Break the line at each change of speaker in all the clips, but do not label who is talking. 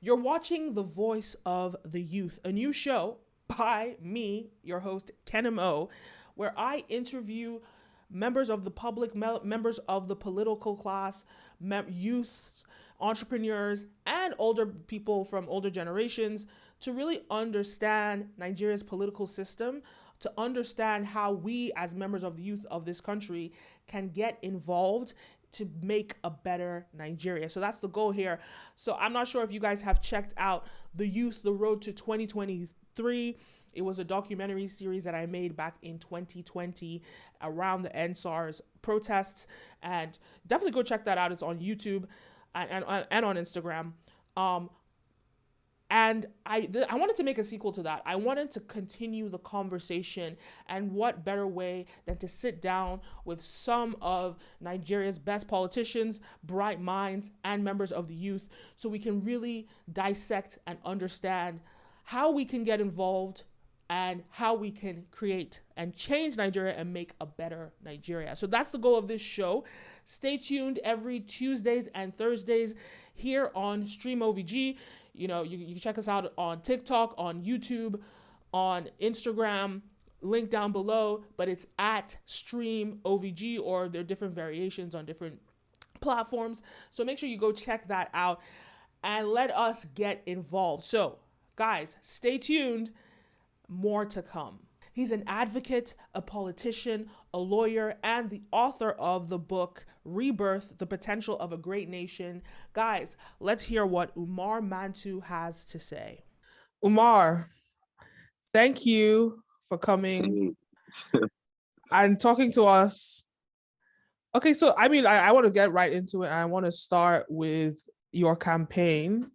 You're watching The Voice of the Youth, a new show by me, your host, Kenim O, where I interview members of the public, members of the political class, youth, entrepreneurs, and older people from older generations to really understand Nigeria's political system, to understand how we, as members of the youth of this country, can get involved to make a better Nigeria. So that's the goal here. So I'm not sure if you guys have checked out The Youth, The Road to 2023. It was a documentary series that I made back in 2020 around the NSARS protests. And definitely go check that out. It's on YouTube and on Instagram. And I wanted to make a sequel to that. I wanted to continue the conversation, and what better way than to sit down with some of Nigeria's best politicians, bright minds, and members of the youth so we can really dissect and understand how we can get involved and how we can create and change Nigeria and make a better Nigeria. So that's the goal of this show. Stay tuned every Tuesdays and Thursdays here on Stream OVG. You know, you can check us out on TikTok, on YouTube, on Instagram, link down below, but it's at Stream OVG, or there are different variations on different platforms. So make sure you go check that out and let us get involved. So, guys, stay tuned. More to come. He's an advocate, a politician, a lawyer, and the author of the book Rebirth: The Potential of a Great Nation. Guys, let's hear what Umar Mantu has to say. Umar, thank you for coming and talking to us. Okay, so I want to get right into it. I want to start with your campaign,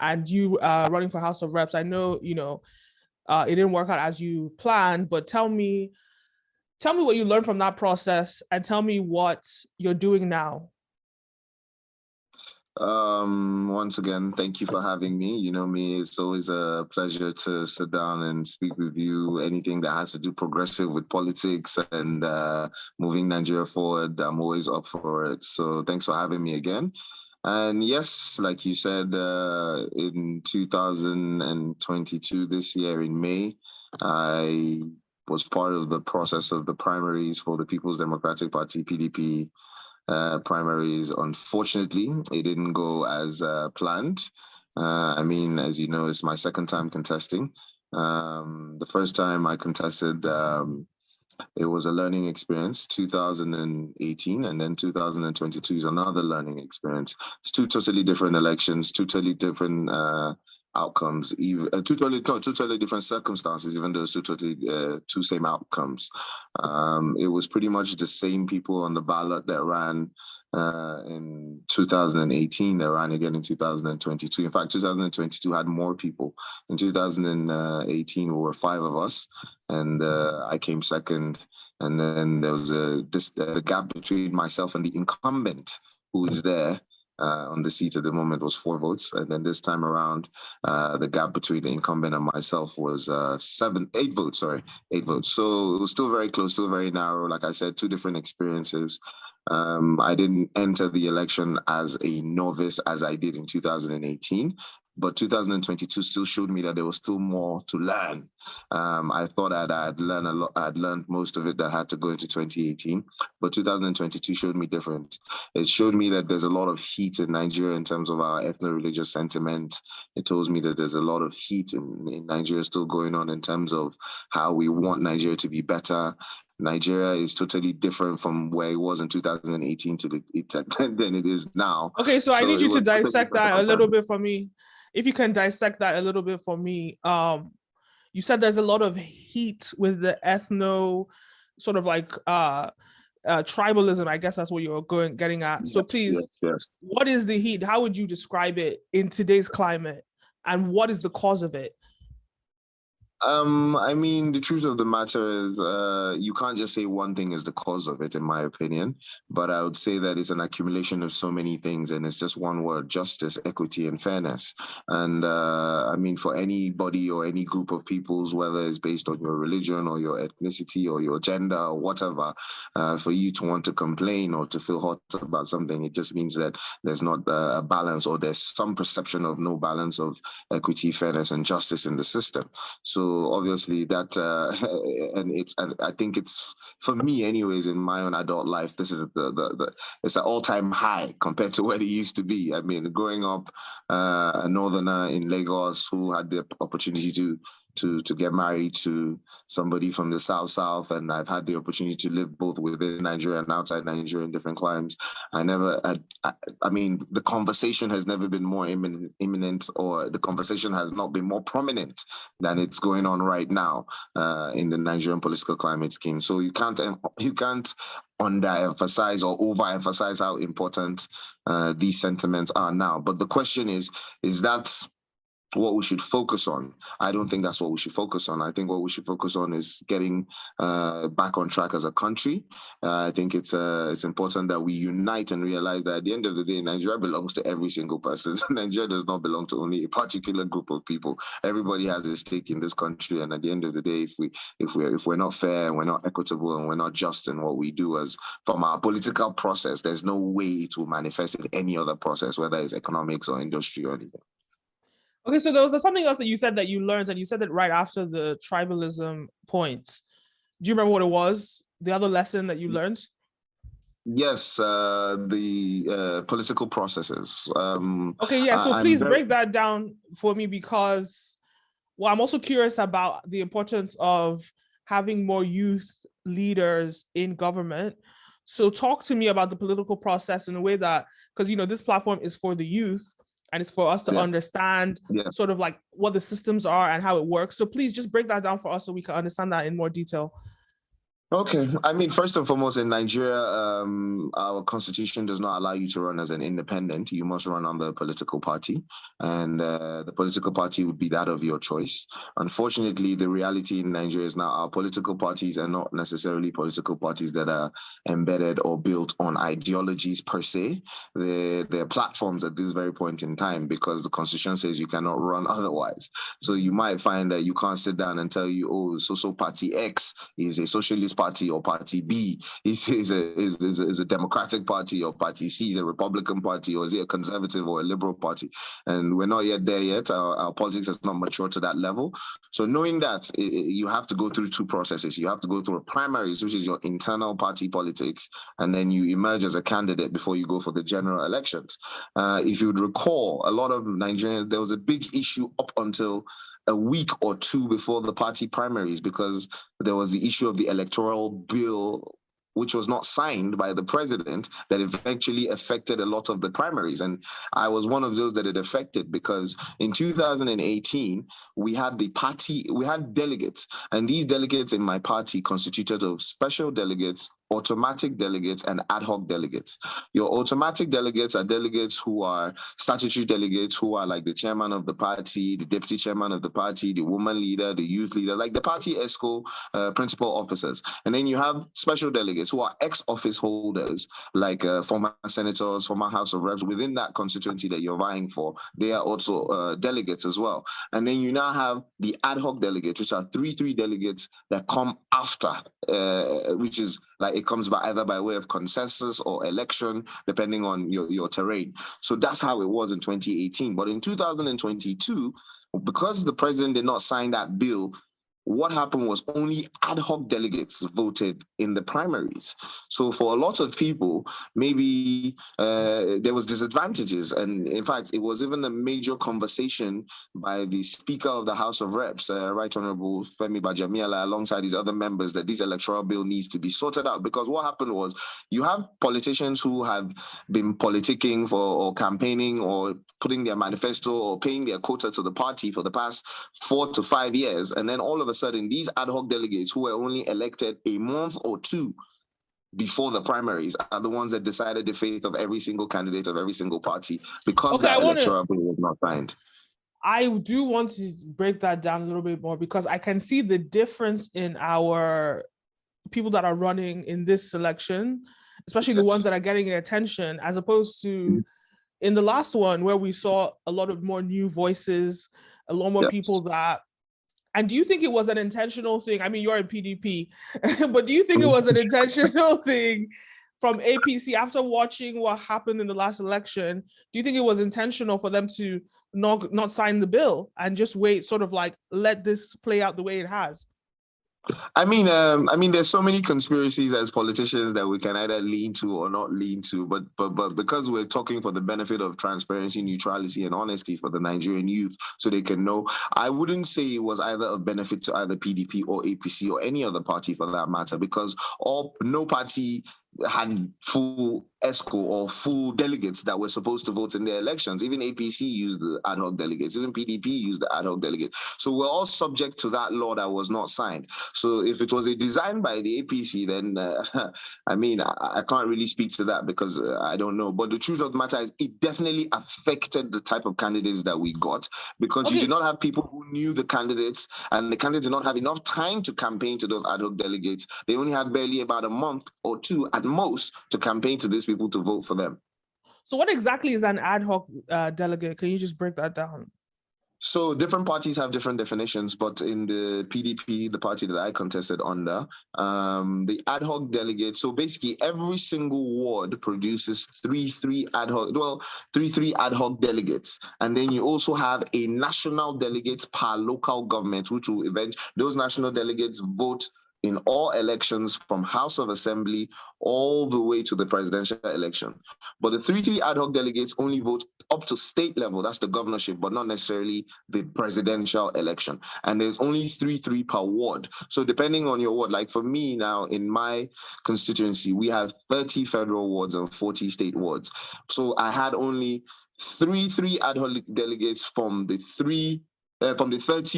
and you running for House of Reps. I know, it didn't work out as you planned, but tell me what you learned from that process and tell me what you're doing now.
Once again, thank you for having me. You know me, it's always a pleasure to sit down and speak with you. Anything that has to do progressive with politics and moving Nigeria forward, I'm always up for it. So thanks for having me again. And yes, like you said, in 2022, this year in May, I was part of the process of the primaries for the People's Democratic Party, PDP primaries. Unfortunately, it didn't go as planned. As you know, it's my second time contesting. The first time I contested, it was a learning experience, 2018, and then 2022 is another learning experience. It's two totally different elections, two totally different outcomes, two totally different circumstances, even though it's two same outcomes. It was pretty much the same people on the ballot that ran in 2018, they ran again in 2022. In fact, 2022 had more people. In 2018, we were 5 of us, and I came second. And then there was a gap between myself and the incumbent who is there on the seat at the moment was 4 votes. And then this time around, the gap between the incumbent and myself was 8 votes. So it was still very close, still very narrow. Like I said, 2 different experiences. I didn't enter the election as a novice as I did in 2018, but 2022 still showed me that there was still more to learn. I thought I'd learned a lot. I'd learned most of it that had to go into 2018, but 2022 showed me different. It showed me that there's a lot of heat in Nigeria in terms of our ethno-religious sentiment. It tells me that there's a lot of heat in Nigeria still going on in terms of how we want Nigeria to be better. Nigeria is totally different from where it was in 2018 than it is now.
Okay, so I need you to dissect that a little bit for me. If you can dissect that a little bit for me. You said there's a lot of heat with the ethno sort of like tribalism. I guess that's what you're getting at. So please,
yes.
What is the heat? How would you describe it in today's climate? And what is the cause of it?
I mean, the truth of the matter is, you can't just say one thing is the cause of it, in my opinion. But I would say that it's an accumulation of so many things, and it's just one word: justice, equity, and fairness. And I mean, for anybody or any group of peoples, whether it's based on your religion or your ethnicity or your gender or whatever, for you to want to complain or to feel hot about something, it just means that there's not a balance, or there's some perception of no balance of equity, fairness, and justice in the system. So obviously that, and I think it's, for me anyways, in my own adult life, this is the it's an all-time high compared to where it used to be. I mean, growing up a northerner in Lagos who had the opportunity to get married to somebody from the south, and I've had the opportunity to live both within Nigeria and outside Nigeria in different climes. I never had, I mean, the conversation has never been more imminent, or the conversation has not been more prominent than it's going on right now in the Nigerian political climate scheme. So you can't underemphasize or overemphasize how important these sentiments are now. But the question is that what we should focus on? I don't think that's what we should focus on. I think what we should focus on is getting back on track as a country. I think it's important that we unite and realize that at the end of the day, Nigeria belongs to every single person. Nigeria does not belong to only a particular group of people. Everybody has a stake in this country, and at the end of the day, if we're not fair and we're not equitable and we're not just in what we do as from our political process, there's no way it will manifest in any other process, whether it's economics or industry or anything.
Okay, so there was something else that you said that you learned, and you said it right after the tribalism point. Do you remember what it was? The other lesson that you learned?
Yes, the political processes.
Okay, yeah. So
I'm
please
very
break that down for me, because, well, I'm also curious about the importance of having more youth leaders in government. So talk to me about the political process in a way that, because this platform is for the youth, and it's for us to
yeah
understand
yeah.
sort of like what the systems are and how it works. So please just break that down for us so we can understand that in more detail.
Okay. I mean, first and foremost, in Nigeria, our constitution does not allow you to run as an independent. You must run on the political party, and the political party would be that of your choice. Unfortunately, the reality in Nigeria is now our political parties are not necessarily political parties that are embedded or built on ideologies per se. They're platforms at this very point in time, because the constitution says you cannot run otherwise. So you might find that you can't sit down and tell you, oh, so party X is a socialist party, or party B is a Democratic party, or party C is a Republican party, or is it a conservative or a liberal party? And we're not yet there yet. Our politics has not matured to that level. So knowing that, you have to go through two processes. You have to go through a primaries, which is your internal party politics, and then you emerge as a candidate before you go for the general elections. If you would recall, a lot of Nigerians, there was a big issue up until a week or two before the party primaries, because there was the issue of the electoral bill, which was not signed by the president, that eventually affected a lot of the primaries. And I was one of those that it affected, because in 2018, we had delegates, and these delegates in my party constituted of special delegates, automatic delegates, and ad hoc delegates. Your automatic delegates are delegates who are statutory delegates, who are like the chairman of the party, the deputy chairman of the party, the woman leader, the youth leader, like the party ESCO principal officers. And then you have special delegates who are ex-office holders, like former senators, former House of Reps within that constituency that you're vying for. They are also delegates as well. And then you now have the ad hoc delegates, which are three delegates that come after, which is like, it comes by either by way of consensus or election, depending on your terrain. So that's how it was in 2018. But in 2022, because the president did not sign that bill, what happened was only ad hoc delegates voted in the primaries. So for a lot of people, maybe there was disadvantages. And in fact, it was even a major conversation by the Speaker of the House of Reps, Right Honorable Femi Bajamiela, alongside his other members, that this electoral bill needs to be sorted out. Because what happened was, you have politicians who have been politicking or campaigning or putting their manifesto or paying their quota to the party for the past 4 to 5 years. And then all of a sudden, these ad hoc delegates who were only elected a month or two before the primaries are the ones that decided the fate of every single candidate of every single party, because
Okay,
that electoral bill was not signed.
I do want to break that down a little bit more because I can see the difference in our people that are running in this selection, especially the ones that are getting attention, as opposed to in the last one where we saw a lot of more new voices, a lot more people that. And do you think it was an intentional thing? I mean, you're in PDP, but do you think it was an intentional thing from APC after watching what happened in the last election? Do you think it was intentional for them to not sign the bill and just wait, sort of like let this play out the way it has?
I mean, there's so many conspiracies as politicians that we can either lean to or not lean to, but because we're talking for the benefit of transparency, neutrality, and honesty for the Nigerian youth, so they can know, I wouldn't say it was either a benefit to either PDP or APC or any other party for that matter, because no party had full ESCO or full delegates that were supposed to vote in the elections. Even APC used the ad hoc delegates. Even PDP used the ad hoc delegates. So we're all subject to that law that was not signed. So if it was a design by the APC, then I mean, I can't really speak to that because I don't know. But the truth of the matter is it definitely affected the type of candidates that we got because you did not have people who knew the candidates, and the candidates did not have enough time to campaign to those ad hoc delegates. They only had barely about a month or two at most to campaign to these people to vote for them.
So what exactly is an ad hoc delegate? Can you just break that down?
So different parties have different definitions, but in the PDP, the party that I contested under, the ad hoc delegates, so basically every single ward produces three ad hoc delegates. And then you also have a national delegate per local government, which will those national delegates vote in all elections from House of Assembly all the way to the presidential election. But the 3-3 ad hoc delegates only vote up to state level, that's the governorship, but not necessarily the presidential election. And there's only 3-3 per ward. So depending on your ward, like for me now in my constituency, we have 30 federal wards and 40 state wards. So I had only 3-3 ad hoc delegates from the 30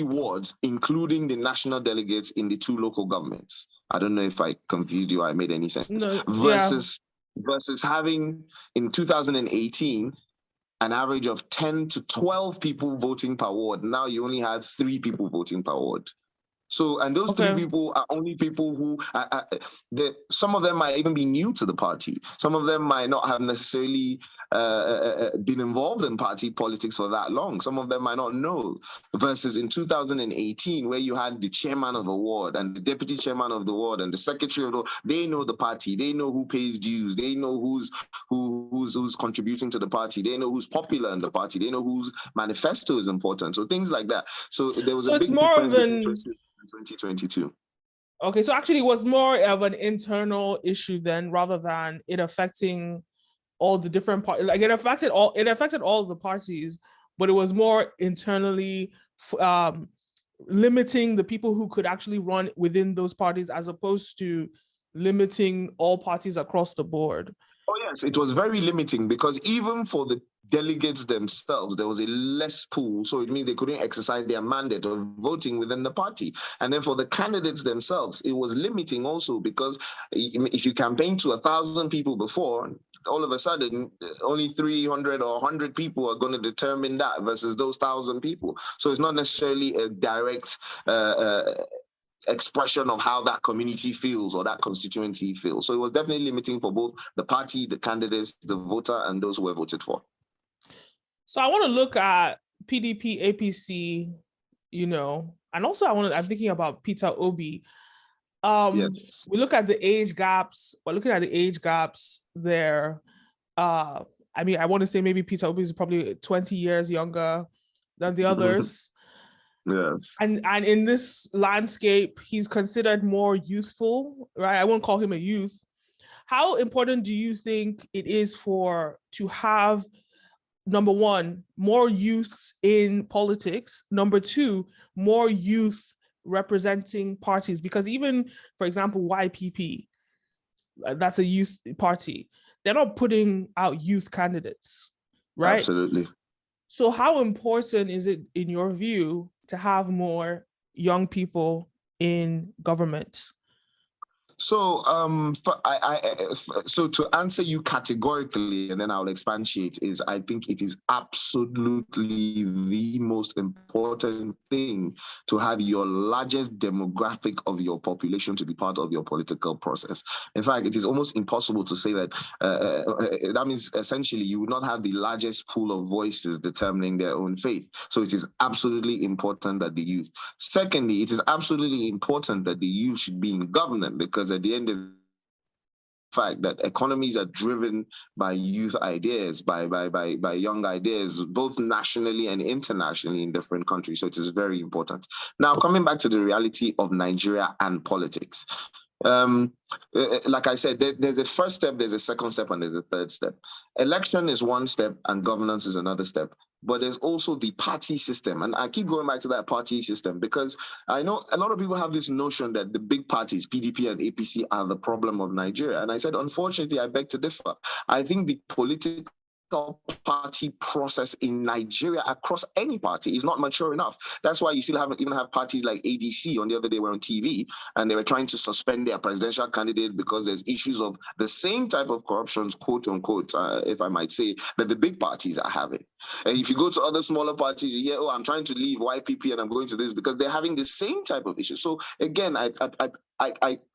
wards, including the national delegates in the 2 local governments. I don't know if I confused you or I made any sense.
No,
versus having in 2018 an average of 10 to 12 people voting per ward. Now you only have 3 people voting per ward. So, and those 3 people are only people who, some of them might even be new to the party. Some of them might not have necessarily been involved in party politics for that long. Some of them might not know. Versus in 2018, where you had the chairman of the ward and the deputy chairman of the ward and the secretary of the, they know the party. They know who pays dues. They know who's contributing to the party. They know who's popular in the party. They know whose manifesto is important. So things like that. So there was a big difference between 2022.
Okay, so actually it was more of an internal issue then, rather than it affecting all the different parties. Like it affected all of the parties, but it was more internally limiting the people who could actually run within those parties, as opposed to limiting all parties across the board.
Oh yes, it was very limiting because even for the delegates themselves, there was a less pool, so it means they couldn't exercise their mandate of voting within the party. And then for the candidates themselves, it was limiting also because if you campaign to 1,000 people before, all of a sudden only 300 or 100 people are going to determine that versus those 1,000 people. So it's not necessarily a direct expression of how that community feels or that constituency feels. So it was definitely limiting for both the party, the candidates, the voter, and those who were voted for.
So I want to look at PDP, APC, and also I'm thinking about Peter Obi.
Yes.
We look at the age gaps. We're looking at the age gaps there. I mean, I want to say maybe Peter Obi is probably 20 years younger than the others.
Yes.
And in this landscape, he's considered more youthful, right? I won't call him a youth. How important do you think it is to have, number one, more youths in politics? Number two, more youth representing parties? Because even, for example, YPP, that's a youth party, they're not putting out youth candidates, right?
Absolutely.
So how important is it, in your view, to have more young people in government?
So, so to answer you categorically, and then I'll expatiate, is I think it is absolutely the most important thing to have your largest demographic of your population to be part of your political process. In fact, it is almost impossible to say that. That means essentially you would not have the largest pool of voices determining their own fate. So it is absolutely important that the youth. Secondly, it is absolutely important that the youth should be in government, because at the end of the fact that economies are driven by youth ideas, by young ideas, both nationally and internationally in different countries. So it is very important. Now, coming back to the reality of Nigeria and politics. Like I said, there's a first step, there's a second step, and there's a third step. Election is one step, and governance is another step. But there's also the party system. And I keep going back to that party system because I know a lot of people have this notion that the big parties, PDP and APC, are the problem of Nigeria. And I said, unfortunately, I beg to differ. I think the political party process in Nigeria across any party is not mature enough. That's why you still even have parties like ADC. On the other day, were on TV and they were trying to suspend their presidential candidate because there's issues of the same type of corruptions, quote unquote, if I might say, that the big parties are having. And if you go to other smaller parties, you hear, oh, I'm trying to leave YPP and I'm going to this because they're having the same type of issues. So again, I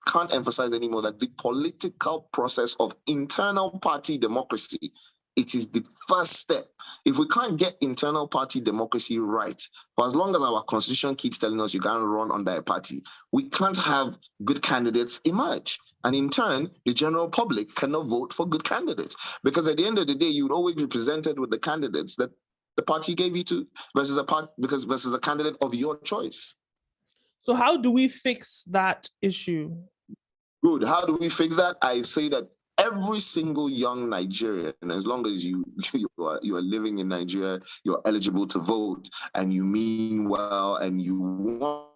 can't emphasize anymore that the political process of internal party democracy, it is the first step. If we can't get internal party democracy right, for as long as our constitution keeps telling us you can't run under a party, we can't have good candidates emerge. And in turn, the general public cannot vote for good candidates. Because at the end of the day, you would always be presented with the candidates that the party gave you to versus a candidate of your choice.
So how do we fix that issue?
Good. How do we fix that? I say that every single young Nigerian, as long as you are living in Nigeria, you're eligible to vote, and you mean well, and you want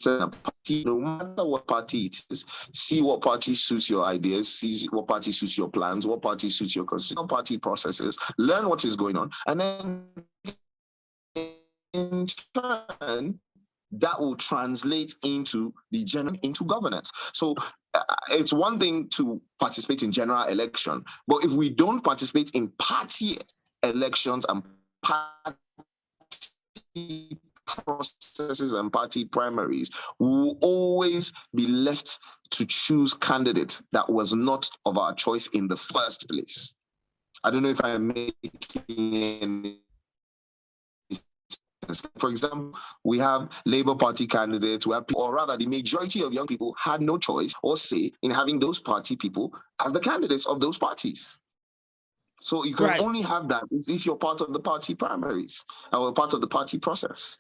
a party, no matter what party it is, see what party suits your ideas, see what party suits your plans, what party suits your constitutional party processes, learn what is going on, and then in turn, that will translate into governance. So it's one thing to participate in general election, but if we don't participate in party elections and party processes and party primaries, we will always be left to choose candidates that was not of our choice in the first place. I don't know if I'm making any. For example, we have Labour Party candidates, or rather the majority of young people had no choice or say in having those party people as the candidates of those parties. So you can only have that if you're part of the party primaries or part of the party process.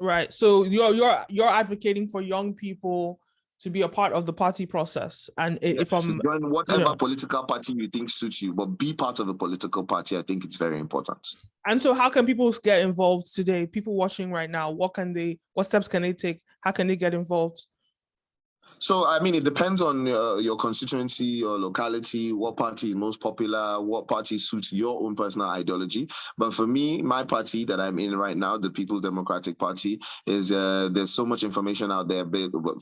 Right. So you're advocating for young people to be a part of the party process, and if I'm
join whatever political party you think suits you, but be part of a political party. I think it's very important.
And so, how can people get involved today? People watching right now, what steps can they take? How can they get involved?
So, I mean, it depends on your constituency, your locality, what party is most popular, what party suits your own personal ideology. But for me, my party that I'm in right now, the People's Democratic Party, is there's so much information out there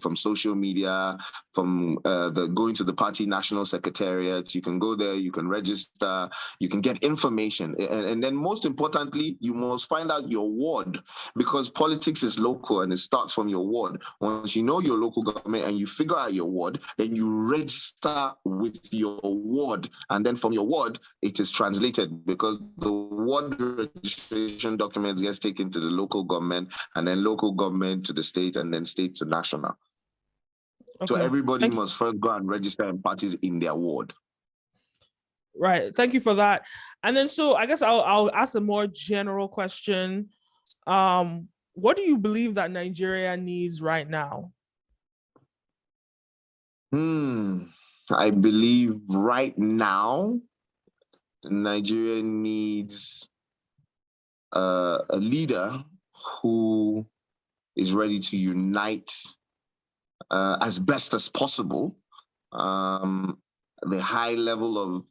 from social media, from going to the party national secretariat. You can go there, you can register, you can get information. And then most importantly, you must find out your ward, because politics is local and it starts from your ward. Once you know your local government and you figure out your ward, then you register with your ward, and then from your ward it is translated, because the ward registration documents gets taken to the local government, and then local government to the state, and then state to national. Okay. So everybody must first go and register in parties in their ward.
Right. Thank you for that. And then, so I guess I'll ask a more general question. What do you believe that Nigeria needs right now?
I believe right now, Nigeria needs a leader who is ready to unite as best as possible the high level of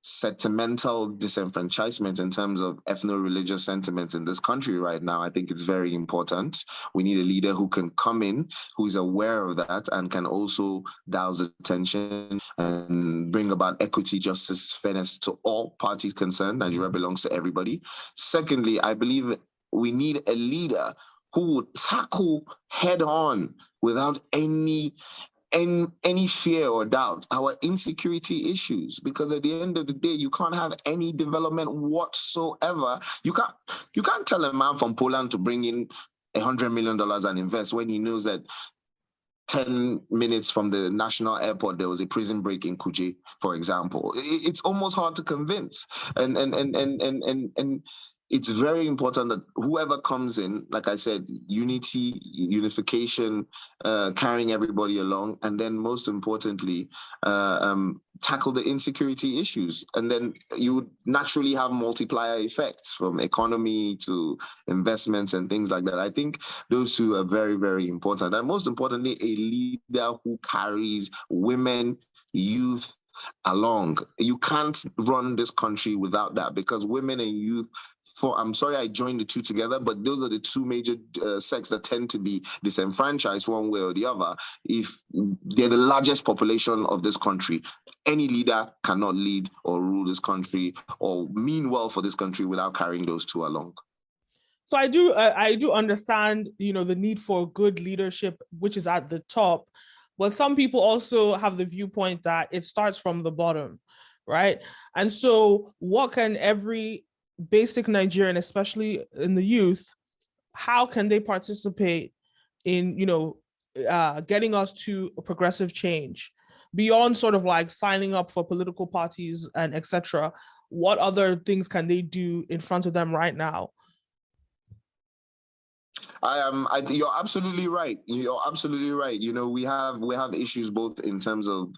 sentimental disenfranchisement in terms of ethno-religious sentiments in this country right now. I think it's very important. We need a leader who can come in, who is aware of that, and can also douse the tension and bring about equity, justice, fairness to all parties concerned. Nigeria belongs to everybody. Secondly, I believe we need a leader who would tackle head on without any fear or doubt our insecurity issues, because at the end of the day, you can't have any development whatsoever. You can't tell a man from Poland to bring in $100 million and invest when he knows that 10 minutes from the national airport there was a prison break in Kuje, for example. It's almost hard to convince, and it's very important that whoever comes in, like I said, unity, unification, carrying everybody along, and then most importantly, tackle the insecurity issues. And then you would naturally have multiplier effects from economy to investments and things like that. I think those two are very, very important. And most importantly, a leader who carries women, youth, along. You can't run this country without that, because women and youth, I'm sorry I joined the two together, but those are the two major sects that tend to be disenfranchised one way or the other. If they're the largest population of this country, any leader cannot lead or rule this country or mean well for this country without carrying those two along.
So I do understand, the need for good leadership, which is at the top, but some people also have the viewpoint that it starts from the bottom, right? And so what can every basic Nigerian, especially in the youth, how can they participate in, getting us to a progressive change beyond sort of like signing up for political parties and etc.? What other things can they do in front of them right now?
You're absolutely right. You're absolutely right. We have issues both in terms of,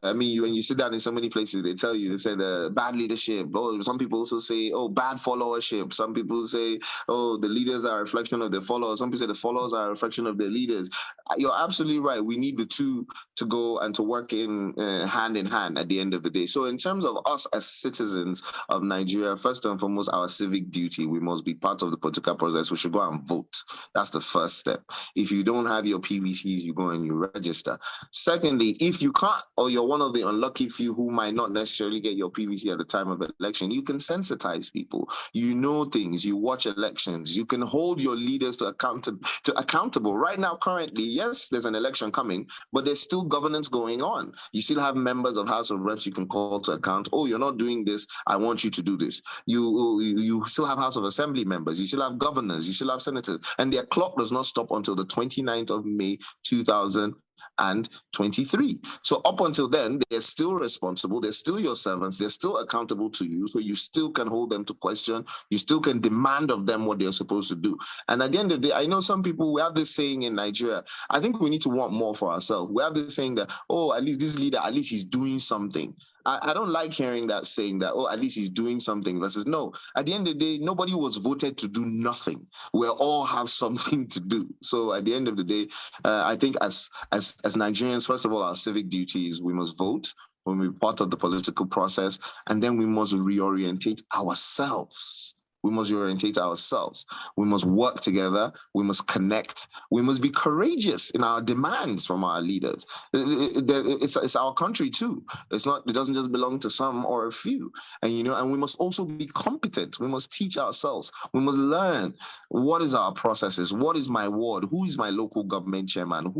when you sit down in so many places, they say bad leadership. Oh, some people also say, bad followership. Some people say, the leaders are a reflection of the followers. Some people say the followers are a reflection of the leaders. You're absolutely right. We need the two to go and to work in hand at the end of the day. So in terms of us as citizens of Nigeria, first and foremost, our civic duty, we must be part of the political process. We should go and vote. That's the first step. If you don't have your PVCs, you go and you register. Secondly, if you can't, or you're one of the unlucky few who might not necessarily get your PVC at the time of election, you can sensitize people. You know things, you watch elections, you can hold your leaders to accountable. Right now, currently, yes, there's an election coming, but there's still governance going on. You still have members of House of Reps you can call to account. Oh, you're not doing this, I want you to do this. You still have House of Assembly members, you still have governors, you still have senators, and their clock does not stop until the 29th of May, 2023. So up until then, they're still responsible. They're still your servants. They're still accountable to you. So you still can hold them to question. You still can demand of them what they're supposed to do. And at the end of the day, I know some people, we have this saying in Nigeria, I think we need to want more for ourselves. We have this saying that, at least this leader, at least he's doing something. I don't like hearing that saying that, at least he's doing something versus no. At the end of the day, nobody was voted to do nothing. We all have something to do. So at the end of the day, I think as Nigerians, first of all, our civic duty is we must vote when we're part of the political process, and then we must reorientate ourselves. We must reorientate ourselves. We must work together. We must connect. We must be courageous in our demands from our leaders. It's our country too. It doesn't just belong to some or a few. And we must also be competent. We must teach ourselves. We must learn what is our processes. What is my ward? Who is my local government chairman?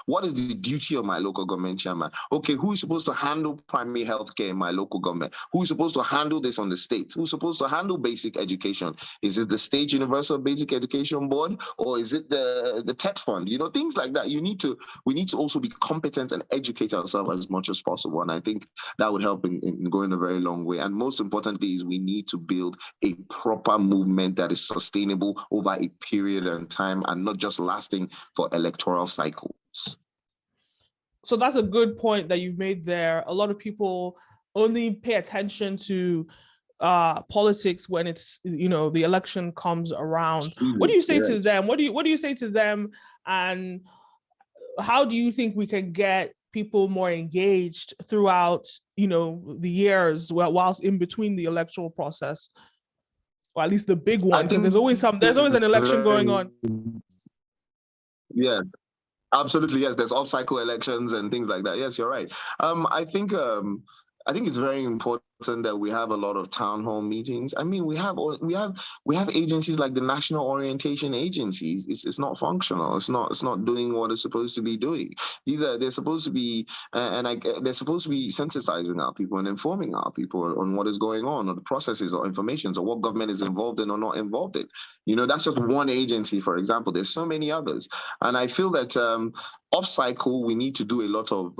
What is the duty of my local government chairman? Okay, who is supposed to handle primary health care in my local government? Who is supposed to handle this on the state? Who's supposed to handle basic education? Is it the State Universal Basic Education Board, or is it the TET Fund? Things like that. We need to also be competent and educate ourselves as much as possible. And I think that would help in going a very long way. And most importantly is we need to build a proper movement that is sustainable over a period of time and not just lasting for electoral cycles.
So that's a good point that you've made there. A lot of people only pay attention to politics when it's the election comes around. What do you say to them? What do you say to them, and how do you think we can get people more engaged throughout, the years whilst in between the electoral process, or at least the big
I
one, because
think
there's always an election going
very,
on.
yeah, absolutely, yes. There's off-cycle elections and things like that. Yes, you're right. I think it's very important that we have a lot of town hall meetings. I mean, we have agencies like the National Orientation Agencies. It's not functional. It's not doing what it's supposed to be doing. They're supposed to be they're supposed to be sensitizing our people and informing our people on what is going on, or the processes or information, or what government is involved in or not involved in. That's just one agency, for example. There's so many others, and I feel that off cycle we need to do a lot of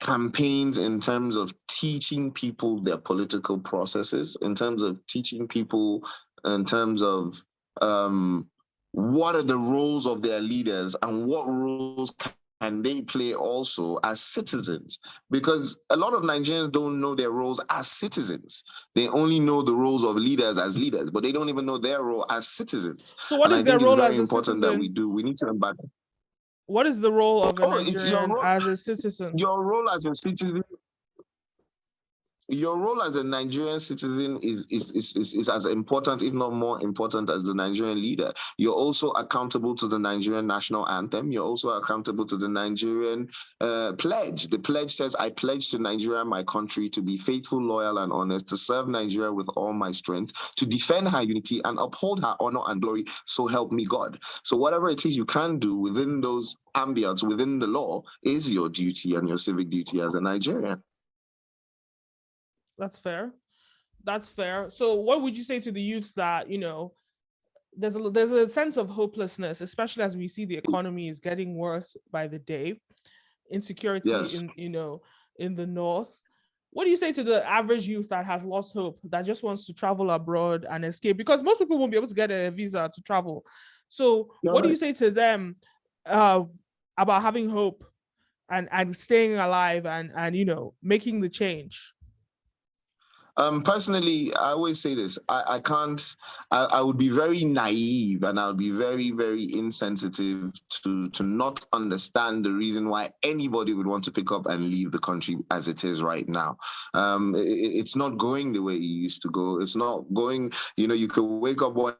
campaigns in terms of teaching people their political processes, in terms of teaching people, in terms of what are the roles of their leaders and what roles can they play also as citizens. Because a lot of Nigerians don't know their roles as citizens. They only know the roles of leaders as leaders, but they don't even know their role as citizens.
So what
And
is
I
their
think it's
role
very
as a
important that
citizen?
we need to embark.
What is the role of a
Oh, it's your
Nigerian
role.
as a citizen?
Your role as a citizen Your role as a Nigerian citizen is as important, if not more important, as the Nigerian leader. You're also accountable to the Nigerian national anthem. You're also accountable to the Nigerian pledge. The pledge says, I pledge to Nigeria, my country, to be faithful, loyal, and honest, to serve Nigeria with all my strength, to defend her unity and uphold her honor and glory. So help me God. So whatever it is you can do within those ambience, within the law, is your duty and your civic duty as a Nigerian.
That's fair. That's fair. So what would you say to the youth that, there's a sense of hopelessness, especially as we see the economy is getting worse by the day, insecurity
Yes.
in the north. What do you say to the average youth that has lost hope, that just wants to travel abroad and escape? Because most people won't be able to get a visa to travel. So what do you say to them about having hope and staying alive and making the change?
Personally, I always say this. I would be very naive and I would be very, very insensitive to not understand the reason why anybody would want to pick up and leave the country as it is right now. It's not going the way it used to go. It's not going, you could wake up one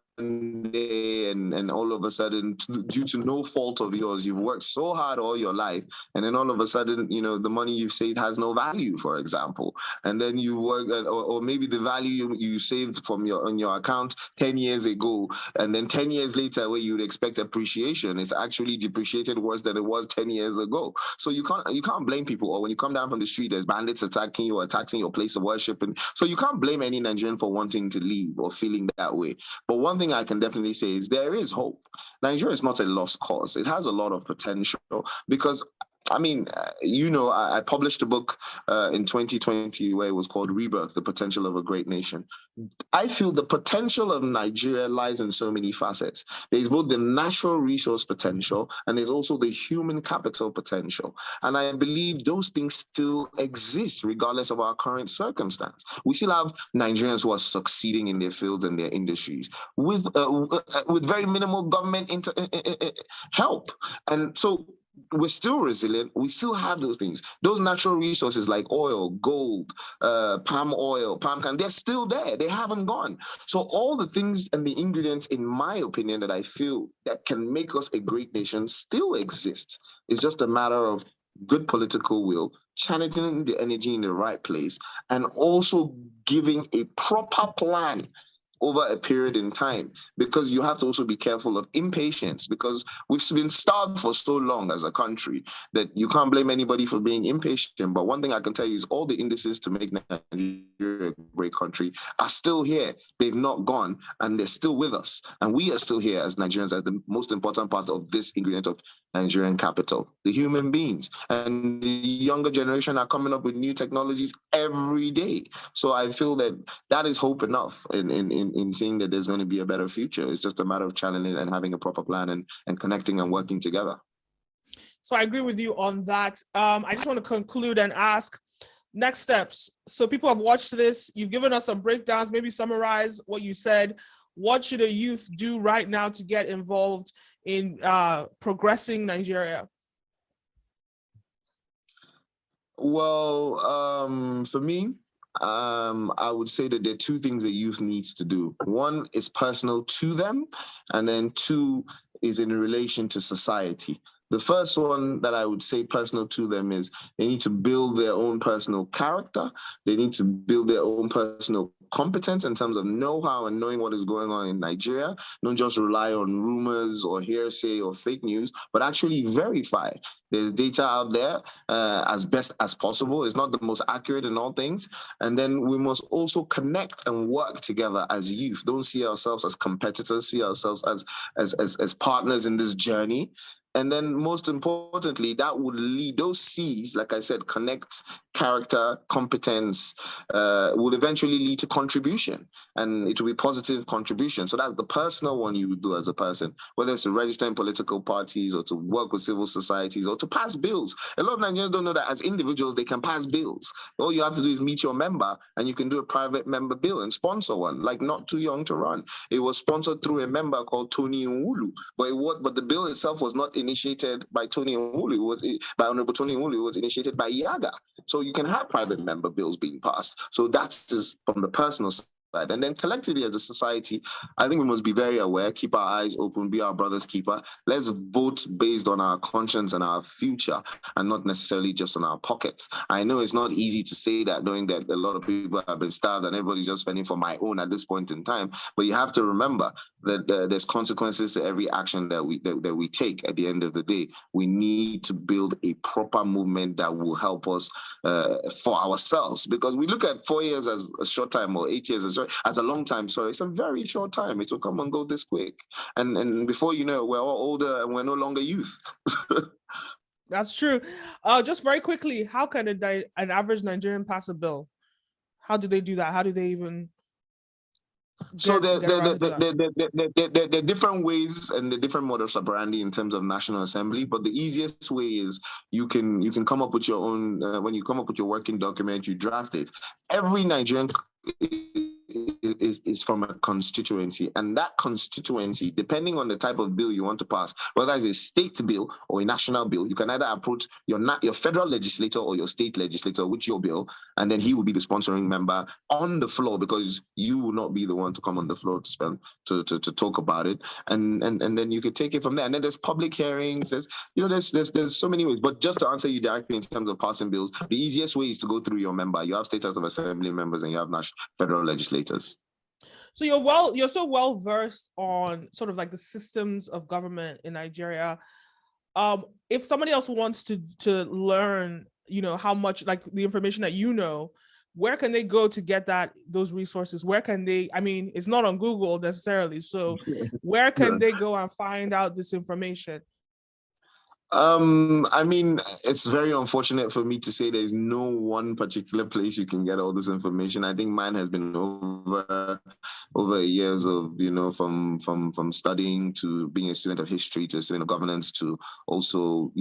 day and all of a sudden, due to no fault of yours, you've worked so hard all your life, and then all of a sudden, the money you've saved has no value, for example, and then you work, or maybe the value you saved from on your account 10 years ago, and then 10 years later, where you would expect appreciation, it's actually depreciated worse than it was 10 years ago. So you can't blame people. Or when you come down from the street, there's bandits attacking you or attacking your place of worship, and so you can't blame any Nigerian for wanting to leave or feeling that way. But one thing I can definitely say is there is hope. Nigeria is not a lost cause. It has a lot of potential because I published a book in 2020 where it was called Rebirth, The Potential of a Great Nation. I feel the potential of Nigeria lies in so many facets. There's both the natural resource potential and there's also the human capital potential. And I believe those things still exist regardless of our current circumstance. We still have Nigerians who are succeeding in their fields and their industries with very minimal government help. And so we're still resilient. We still have those things. Those natural resources like oil, gold, palm oil, palm kernel, they're still there. They haven't gone. So all the things and the ingredients, in my opinion, that I feel that can make us a great nation still exist. It's just a matter of good political will, channeling the energy in the right place, and also giving a proper plan over a period in time, because you have to also be careful of impatience, because we've been starved for so long as a country that you can't blame anybody for being impatient. But one thing I can tell you is all the indices to make Nigeria a great country are still here. They've not gone, and they're still with us. And we are still here as Nigerians, as the most important part of this ingredient of Nigerian capital, the human beings. And the younger generation are coming up with new technologies every day. So I feel that is hope enough in seeing that there's going to be a better future. It's just a matter of challenging and having a proper plan and connecting and working together.
So I agree with you on that. I just want to conclude and ask next steps. So people have watched this. You've given us some breakdowns, maybe summarize what you said. What should a youth do right now to get involved in progressing Nigeria?
Well, for me, I would say that there are two things that youth needs to do. One is personal to them, and then two is in relation to society. The first one that I would say personal to them is they need to build their own personal character. They need to build their own personal competence in terms of know-how and knowing what is going on in Nigeria. Don't just rely on rumors or hearsay or fake news, but actually verify. There's data out there as best as possible. It's not the most accurate in all things. And then we must also connect and work together as youth. Don't see ourselves as competitors, see ourselves as partners in this journey. And then most importantly, that would lead those C's, like I said, connect, character, competence, will eventually lead to contribution. And it will be positive contribution. So that's the personal one you would do as a person, whether it's to register in political parties or to work with civil societies or to pass bills. A lot of Nigerians don't know that as individuals, they can pass bills. All you have to do is meet your member and you can do a private member bill and sponsor one, like Not Too Young to Run. It was sponsored through a member called Tony Nwulu, but the bill itself was not initiated by Tony Nwulu. It was by Honorable Tony Nwulu. It was initiated by Yaga. So you can have private member bills being passed. So that's from the personal side. And then collectively as a society, I think we must be very aware, keep our eyes open, be our brother's keeper. Let's vote based on our conscience and our future and not necessarily just on our pockets. I know it's not easy to say that, knowing that a lot of people have been starved and everybody's just spending for my own at this point in time. But you have to remember that there's consequences to every action that we take. At the end of the day, we need to build a proper movement that will help us for ourselves, because we look at 4 years as a short time or 8 years as a long time. Sorry, it's a very short time. It will come and go this quick, and before you know, we're all older and we're no longer youth.
That's true. Just very quickly, how can an average Nigerian pass a bill? How do they do that? How do they even
So
get around to do that?
there are different ways and the different models operandi in terms of National Assembly. But the easiest way is you can come up with your own. When you come up with your working document, you draft it. Every Nigerian is from a constituency, and that constituency, depending on the type of bill you want to pass, whether it's a state bill or a national bill, you can either approach your federal legislator or your state legislator with your bill, and then he will be the sponsoring member on the floor, because you will not be the one to come on the floor to spend to talk about it, and then you could take it from there. And then there's public hearings. There's so many ways. But just to answer you directly in terms of passing bills, the easiest way is to go through your member. You have state house of assembly members and you have federal legislators.
So you're so well versed on sort of like the systems of government in Nigeria. If somebody else wants to learn, how much, like, the information that where can they go to get those resources? Where can they, I mean, it's not on Google necessarily. So where can they go and find out this information?
I mean, it's very unfortunate for me to say there's no one particular place you can get all this information. I think mine has been over years of, from studying to being a student of history to a student of governance to also,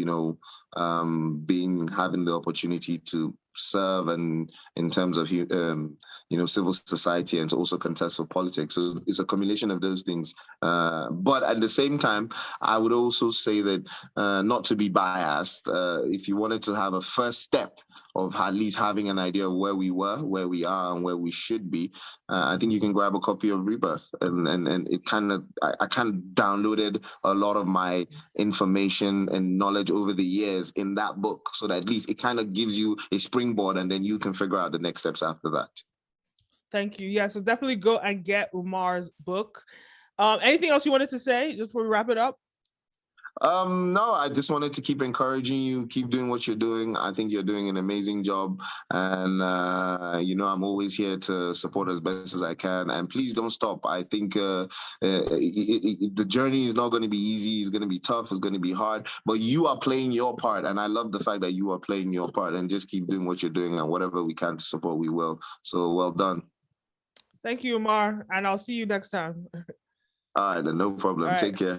having the opportunity to serve and in terms of civil society, and to also contest for politics. So it's a combination of those things. But at the same time, I would also say that not to be biased, if you wanted to have a first step of at least having an idea of where we were, where we are, and where we should be, I think you can grab a copy of Rebirth, and it kind of I kind of downloaded a lot of my information and knowledge over the years in that book, so that at least it kind of gives you a springboard, and then you can figure out the next steps after that.
Thank you. Yeah, so definitely go and get Umar's book. Anything else you wanted to say just before we wrap it up?
No, I just wanted to keep encouraging you, keep doing what you're doing. I think you're doing an amazing job. And, I'm always here to support as best as I can. And please don't stop. I think the journey is not going to be easy. It's going to be tough. It's going to be hard. But you are playing your part. And I love the fact that you are playing your part, and just keep doing what you're doing, and whatever we can to support, we will. So well done.
Thank you, Umar. And I'll see you next time.
All right, then, no problem. Right. Take care.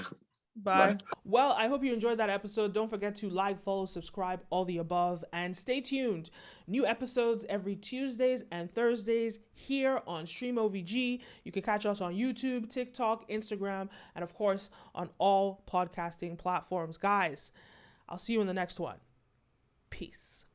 Bye. Well, I hope you enjoyed that episode. Don't forget to like, follow, subscribe, all the above, and stay tuned. New episodes every Tuesdays and Thursdays here on Stream OVG. You can catch us on YouTube, TikTok, Instagram, and of course on all podcasting platforms. Guys, I'll see you in the next one. Peace.